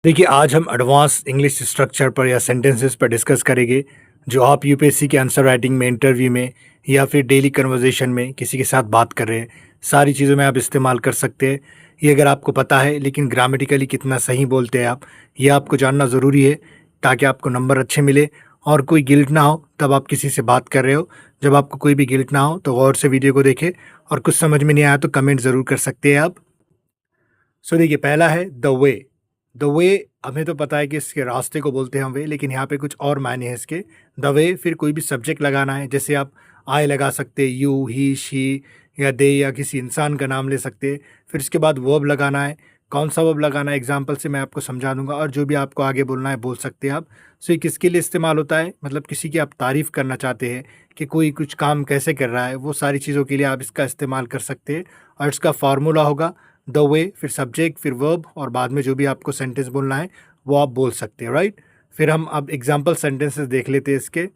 देखिए, आज हम एडवांस इंग्लिश स्ट्रक्चर पर या सेंटेंसेस पर डिस्कस करेंगे, जो आप यूपीएससी के आंसर राइटिंग में, इंटरव्यू में या फिर डेली कन्वर्सेशन में किसी के साथ बात कर रहे हैं, सारी चीज़ों में आप इस्तेमाल कर सकते हैं। ये अगर आपको पता है, लेकिन ग्रामेटिकली कितना सही बोलते हैं आप, ये आपको जानना ज़रूरी है, ताकि आपको नंबर अच्छे मिले और कोई गिल्ट ना हो तब आप किसी से बात कर रहे हो। जब आपको कोई भी गिल्ट ना हो, तो गौर से वीडियो को देखें और कुछ समझ में नहीं आया तो कमेंट ज़रूर कर सकते हैं आप। सो देखिए, पहला है द वे। द वे, हमें तो पता है कि इसके रास्ते को बोलते हैं हम वे, लेकिन यहाँ पे कुछ और मायने हैं इसके। द वे, फिर कोई भी सब्जेक्ट लगाना है, जैसे आप आई लगा सकते, यू, ही, शी या दे, या किसी इंसान का नाम ले सकते। फिर इसके बाद वर्ब लगाना है। कौन सा वर्ब लगाना है एग्जाम्पल से मैं आपको समझा दूंगा, और जो भी आपको आगे बोलना है बोल सकते हैं आप। सो ये किसके लिए इस्तेमाल होता है, मतलब किसी की आप तारीफ़ करना चाहते हैं कि कोई कुछ काम कैसे कर रहा है, वो सारी चीज़ों के लिए आप इसका इस्तेमाल कर सकते हैं। और इसका फार्मूला होगा द वे, फिर सब्जेक्ट, फिर वर्ब, और बाद में जो भी आपको सेंटेंस बोलना है वो आप बोल सकते हैं, राइट। फिर हम अब एग्जाम्पल सेंटेंसेस देख लेते हैं इसके।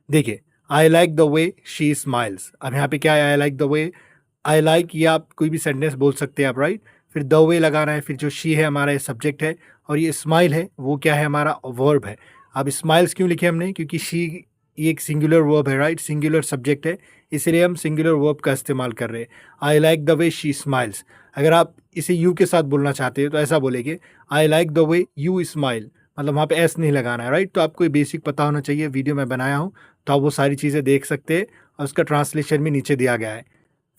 देखिए, I like the way she smiles. अब यहाँ पे क्या है, I like the way, I like, ये आप कोई भी सेंटेंस बोल सकते हैं आप, राइट। फिर द वे लगाना है, फिर जो शी है हमारा सब्जेक्ट है, और ये स्माइल है वो क्या है, हमारा वर्ब है। अब स्माइल्स क्यों लिखे हमने, क्योंकि शी ये एक सिंगुलर वर्ब है, राइट, सिंगुलर सब्जेक्ट है, इसलिए हम सिंगुलर वर्ब का इस्तेमाल कर रहे हैं। I like the way she smiles. अगर आप इसे यू के साथ बोलना चाहते हो तो ऐसा बोलेंगे, I like the way you smile, मतलब वहाँ पे एस नहीं लगाना है, राइट। तो आपको ये बेसिक पता होना चाहिए, वीडियो मैं बनाया हूँ तो आप वो सारी चीज़ें देख सकते हैं, और उसका ट्रांसलेशन भी नीचे दिया गया है।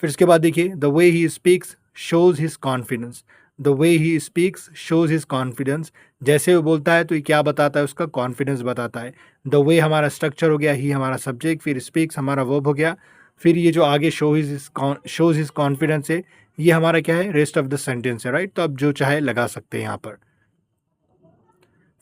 फिर इसके बाद देखिए, the way he speaks shows his confidence. The way he speaks shows his confidence, जैसे वो बोलता है तो ये क्या बताता है, उसका कॉन्फिडेंस बताता है। द वे हमारा स्ट्रक्चर हो गया, ही हमारा सब्जेक्ट, फिर स्पीक्स हमारा वर्ब हो गया। फिर ये जो आगे शोज़ हिज कॉन्फिडेंस है, ये हमारा क्या है, रेस्ट ऑफ द सेंटेंस है, राइट। तो आप जो चाहे लगा सकते हैं यहाँ पर।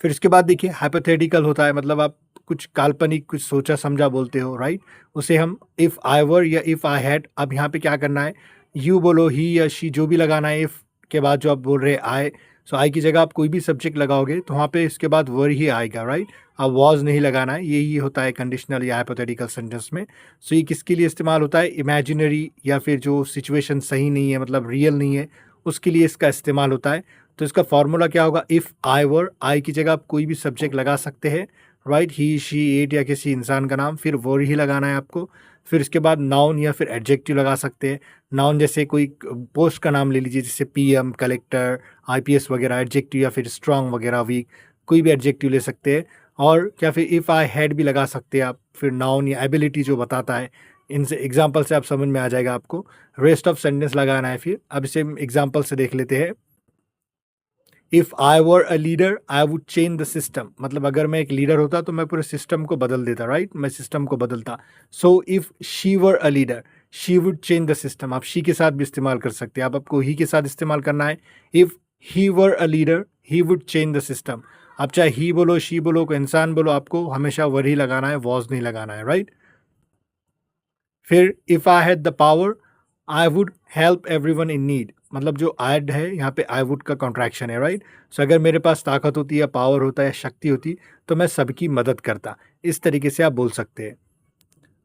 फिर इसके बाद देखिए, हाइपोथेटिकल होता है, मतलब आप कुछ काल्पनिक, कुछ सोचा समझा बोलते हो, राइट। उसे हम इफ़ आई वर या इफ़ आई हैड। अब यहाँ पे क्या करना है, यू बोलो, ही या शी, जो भी लगाना है। इफ़ के बाद जो आप बोल रहे हैं आई, सो आई की जगह आप कोई भी सब्जेक्ट लगाओगे तो वहाँ पे इसके बाद वर ही आएगा, राइट। अब वॉज नहीं लगाना है, यही होता है कंडीशनल या हाइपोथेटिकल सेंटेंस में। सो ये किसके लिए इस्तेमाल होता है, इमेजिनरी या फिर जो सिचुएशन सही नहीं है, मतलब रियल नहीं है, उसके लिए इसका इस्तेमाल होता है। तो इसका फॉर्मूला क्या होगा, इफ़ आई वर, आई की जगह आप कोई भी सब्जेक्ट लगा सकते हैं, राइट, ही, शी, इट या किसी इंसान का नाम, फिर वर ही लगाना है आपको। फिर इसके बाद नाउन या फिर एडजेक्टिव लगा सकते हैं। नाउन जैसे कोई पोस्ट का नाम ले लीजिए, जैसे पीएम, कलेक्टर, आईपीएस वगैरह। एडजेक्टिव या फिर स्ट्रांग वगैरह, वीक, कोई भी एडजेक्टिव ले सकते हैं। और क्या फिर इफ़ आई हैड भी लगा सकते हैं आप। फिर नाउन या एबिलिटी जो बताता है, इनसे एग्जाम्पल से आप समझ में आ जाएगा आपको। रेस्ट ऑफ सेंटेंस लगाना है। फिर अब इसे एग्जाम्पल से देख लेते हैं। If I were a leader I would change the system, मतलब अगर मैं एक लीडर होता तो मैं पूरे सिस्टम को बदल देता, राइट, मैं सिस्टम को बदलता। So if she were a leader she would change the system. आप शी के साथ भी इस्तेमाल कर सकते हैं, आप आपको ही के साथ इस्तेमाल करना है। If he were a leader he would change the system. आप चाहे ही बोलो, शी बोलो, कोई इंसान बोलो, आपको हमेशा वर ही लगाना है, वॉज नहीं लगाना है, राइट। फिर if I had the power I would help everyone in need, मतलब जो ऐड है यहाँ पे आई वुड का कॉन्ट्रैक्शन है, राइट। सो अगर मेरे पास ताकत होती या पावर होता या शक्ति होती तो मैं सबकी मदद करता। इस तरीके से आप बोल सकते हैं।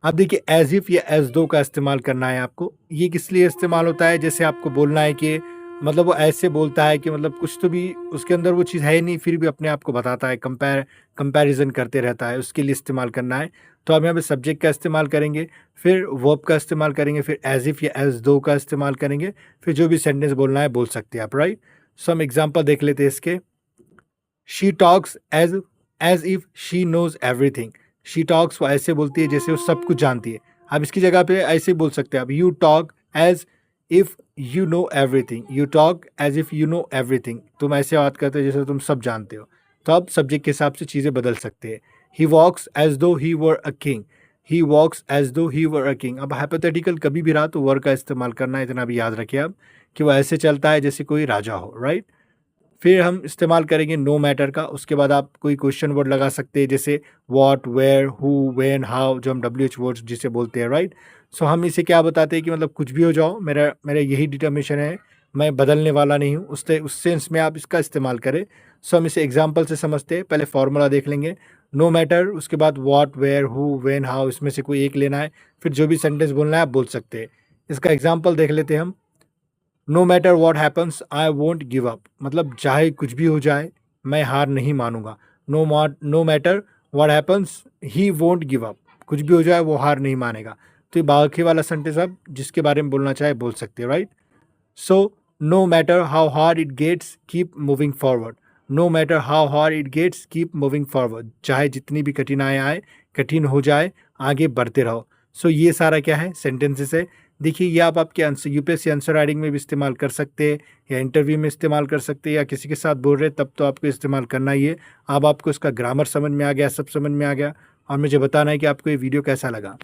अब देखिए, एज़ इफ़ या एज़ दो का इस्तेमाल करना है आपको। ये किस लिए इस्तेमाल होता है, जैसे आपको बोलना है कि मतलब वो ऐसे बोलता है कि मतलब कुछ तो भी उसके अंदर वो चीज़ है ही नहीं, फिर भी अपने आप को बताता है, कंपैरिज़न करते रहता है, उसके लिए इस्तेमाल करना है। तो हम यहाँ पे सब्जेक्ट का इस्तेमाल करेंगे, फिर वर्ब का इस्तेमाल करेंगे, फिर एज़ इफ़ या एज़ दो का इस्तेमाल करेंगे, फिर जो भी सेंटेंस बोलना है बोल सकते हैं आप, राइट। सो हम एग्ज़ाम्पल देख लेते हैं इसके। She talks as if she knows everything. She talks, वो ऐसे बोलती है जैसे वो सब कुछ जानती है। अब इसकी जगह पे ऐसे बोल सकते हैं आप, you talk as if you know everything. You talk as if you know everything, तुम ऐसे बात करते हो जैसे तुम सब जानते हो। तो आप सब्जेक्ट के हिसाब से चीज़ें बदल सकते हैं। ही वॉक्स एज दो ही वर a king. He walks as दो ही वर अ किंग। अब हाइपोथेटिकल कभी भी रहा तो वर का इस्तेमाल करना है, इतना भी याद रखिए आप, कि वो ऐसे चलता है जैसे कोई राजा हो, राइट। फिर हम इस्तेमाल करेंगे नो मैटर का। उसके बाद आप कोई क्वेश्चन वर्ड लगा सकते हैं, जैसे what, where, who, when, how, जो हम WH वर्ड्स जिसे बोलते हैं, राइट। सो हम इसे क्या बताते हैं कि मतलब कुछ भी हो जाओ, मेरा मेरा यही डिटर्मिनेशन है, मैं बदलने वाला नहीं हूँ। उस सेंस में आप इसका इस्तेमाल करें। सो हम इसे एग्जाम्पल से समझते हैं। पहले फॉर्मूला देख लेंगे, नो मैटर, उसके बाद what, where, who, when, how, इसमें से कोई एक लेना है, फिर जो भी सेंटेंस बोलना है आप बोल सकते हैं। इसका एग्जाम्पल देख लेते हैं हम। No matter what happens I won't give up, मतलब चाहे कुछ भी हो जाए मैं हार नहीं मानूंगा। No matter what happens he won't give up, कुछ भी हो जाए वो हार नहीं मानेगा। तो ये बाकी वाला सेंटेंस आप जिसके बारे में बोलना चाहे बोल सकते हो, right. So no matter how hard it gets keep moving forward. No matter how hard it gets keep moving forward, चाहे जितनी भी कठिनाई आए, कठिन हो जाए, आगे बढ़ते रहो। सो ये सारा क्या है, सेंटेंसेस है। देखिए ये आप आपके आंसर यूपीएससी आंसर राइटिंग में भी इस्तेमाल कर सकते हैं, या इंटरव्यू में इस्तेमाल कर सकते हैं, या किसी के साथ बोल रहे हैं तब तो आपको इस्तेमाल करना ही है। अब आपको इसका ग्रामर समझ में आ गया, सब समझ में आ गया, और मुझे बताना है कि आपको ये वीडियो कैसा लगा।